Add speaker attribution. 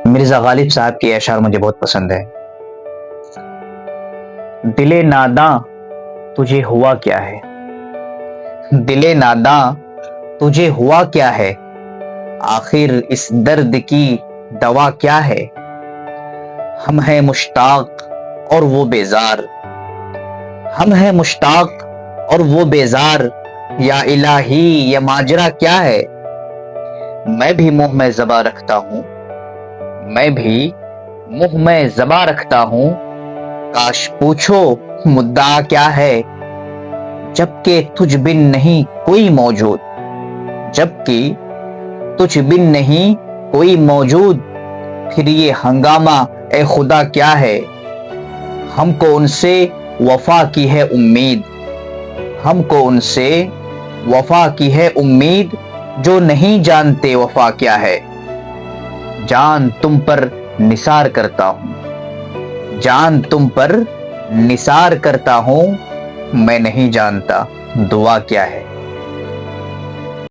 Speaker 1: مرزا غالب صاحب کے اشعار مجھے بہت پسند ہے۔ دل ناداں تجھے ہوا کیا ہے، دل ناداں تجھے ہوا کیا ہے، آخر اس درد کی دوا کیا ہے؟ ہم ہیں مشتاق اور وہ بیزار، ہم ہیں مشتاق اور وہ بیزار، یا الہی یہ ماجرا کیا ہے؟ میں بھی منہ میں زباں رکھتا ہوں، میں بھی منہ میں زباں رکھتا ہوں، کاش پوچھو مدعا کیا ہے؟ جبکہ تجھ بن نہیں کوئی موجود، جبکہ تجھ بن نہیں کوئی موجود، پھر یہ ہنگامہ اے خدا کیا ہے؟ ہم کو ان سے وفا کی ہے امید، ہم کو ان سے وفا کی ہے امید، جو نہیں جانتے وفا کیا ہے۔ جان تم پر نثار کرتا ہوں، جان تم پر نثار کرتا ہوں، میں نہیں جانتا دعا کیا ہے۔